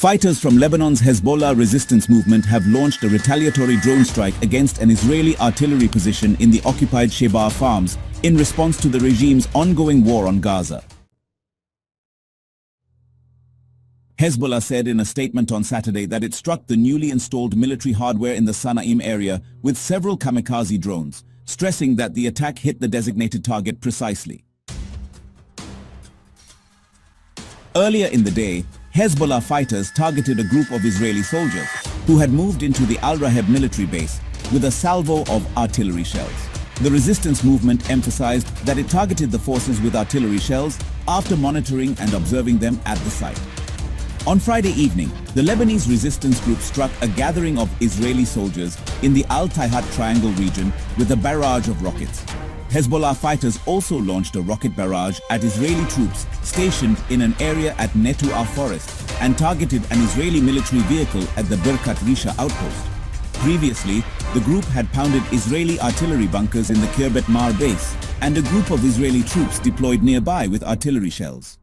Fighters from Lebanon's Hezbollah resistance movement have launched a retaliatory drone strike against an Israeli artillery position in the occupied Shebar farms in response to the regime's ongoing war on Gaza. Hezbollah said in a statement on Saturday that it struck the newly installed military hardware in the Sanaim area with several kamikaze drones, stressing that the attack hit the designated target precisely. Earlier in the day, Hezbollah fighters targeted a group of Israeli soldiers who had moved into the Al-Raheb military base with a salvo of artillery shells. The resistance movement emphasized that it targeted the forces with artillery shells after monitoring and observing them at the site. On Friday evening, the Lebanese resistance group struck a gathering of Israeli soldiers in the Al-Taihat Triangle region with a barrage of rockets. Hezbollah fighters also launched a rocket barrage at Israeli troops stationed in an area at Netuah forest and targeted an Israeli military vehicle at the Burkan outpost. Previously, the group had pounded Israeli artillery bunkers in the Kirbet Mar base and a group of Israeli troops deployed nearby with artillery shells.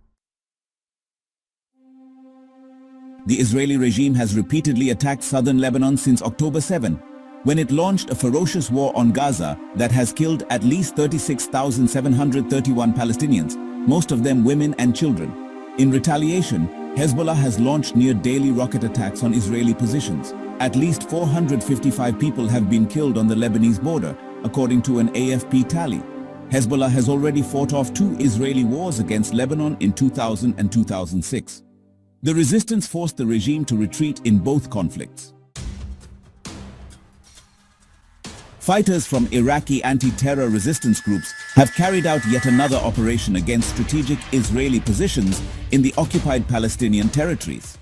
The Israeli regime has repeatedly attacked southern Lebanon since October 7, when it launched a ferocious war on Gaza that has killed at least 36,731 Palestinians, most of them women and children. In retaliation, Hezbollah has launched near-daily rocket attacks on Israeli positions. At least 455 people have been killed on the Lebanese border, according to an AFP tally. Hezbollah has already fought off 2 Israeli wars against Lebanon in 2000 and 2006. The resistance forced the regime to retreat in both conflicts. Fighters from Iraqi anti-terror resistance groups have carried out yet another operation against strategic Israeli positions in the occupied Palestinian territories.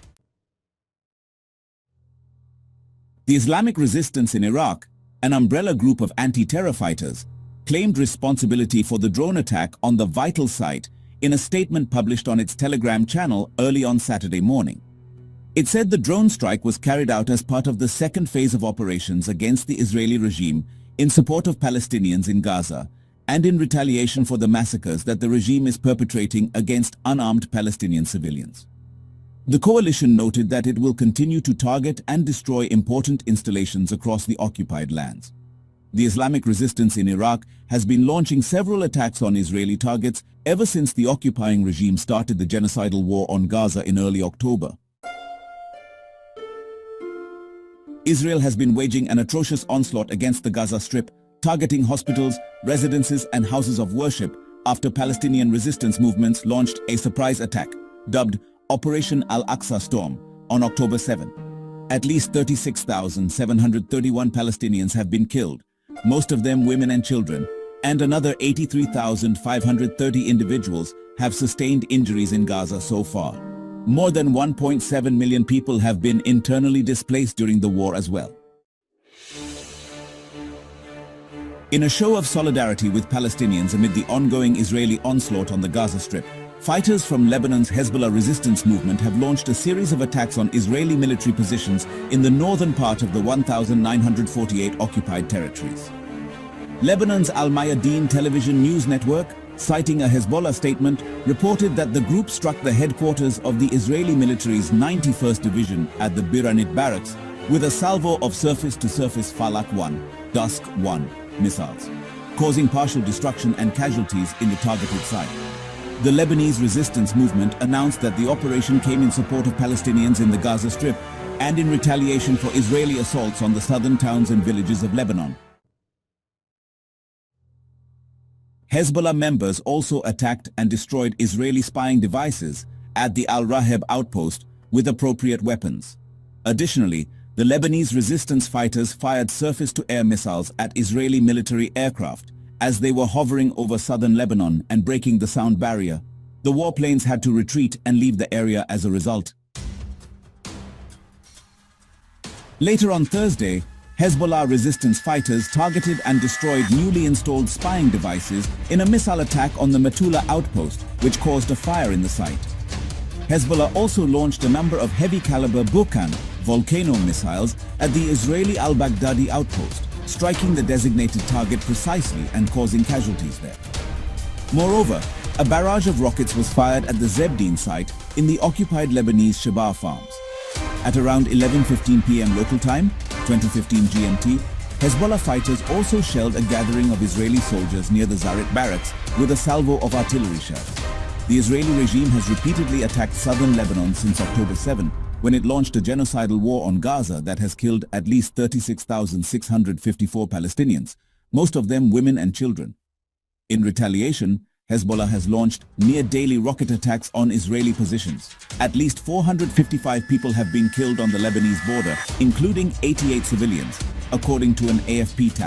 The Islamic Resistance in Iraq, an umbrella group of anti-terror fighters, claimed responsibility for the drone attack on the Vital site in a statement published on its Telegram channel early on Saturday morning. It said the drone strike was carried out as part of the second phase of operations against the Israeli regime in support of Palestinians in Gaza and in retaliation for the massacres that the regime is perpetrating against unarmed Palestinian civilians. The coalition noted that it will continue to target and destroy important installations across the occupied lands. The Islamic Resistance in Iraq has been launching several attacks on Israeli targets ever since the occupying regime started the genocidal war on Gaza in early October. Israel has been waging an atrocious onslaught against the Gaza Strip, targeting hospitals, residences and houses of worship after Palestinian resistance movements launched a surprise attack, dubbed Operation Al-Aqsa Storm, on October 7. At least 36,731 Palestinians have been killed, most of them women and children, and another 83,530 individuals have sustained injuries in Gaza so far. More than 1.7 million people have been internally displaced during the war as well. In a show of solidarity with Palestinians amid the ongoing Israeli onslaught on the Gaza Strip, fighters from Lebanon's Hezbollah resistance movement have launched a series of attacks on Israeli military positions in the northern part of the 1,948 occupied territories. Lebanon's Al Mayadeen television news network, citing a Hezbollah statement, reported that the group struck the headquarters of the Israeli military's 91st Division at the Biranit barracks with a salvo of surface-to-surface Falak 1, Dusk 1 missiles, causing partial destruction and casualties in the targeted site. The Lebanese resistance movement announced that the operation came in support of Palestinians in the Gaza Strip and in retaliation for Israeli assaults on the southern towns and villages of Lebanon. Hezbollah members also attacked and destroyed Israeli spying devices at the Al-Raheb outpost with appropriate weapons. Additionally, the Lebanese resistance fighters fired surface-to-air missiles at Israeli military aircraft as they were hovering over southern Lebanon and breaking the sound barrier. The warplanes had to retreat and leave the area as a result. Later on Thursday, Hezbollah resistance fighters targeted and destroyed newly installed spying devices in a missile attack on the Metula outpost, which caused a fire in the site. Hezbollah also launched a number of heavy-caliber Burkan volcano missiles at the Israeli al-Baghdadi outpost, striking the designated target precisely and causing casualties there. Moreover, a barrage of rockets was fired at the Zebdeen site in the occupied Lebanese Shebar farms. At around 11:15 p.m. local time, 2015 GMT, Hezbollah fighters also shelled a gathering of Israeli soldiers near the Zaret barracks with a salvo of artillery shells. The Israeli regime has repeatedly attacked southern Lebanon since October 7, when it launched a genocidal war on Gaza that has killed at least 36,654 Palestinians, most of them women and children. In retaliation, Hezbollah has launched near-daily rocket attacks on Israeli positions. At least 455 people have been killed on the Lebanese border, including 88 civilians, according to an AFP tally.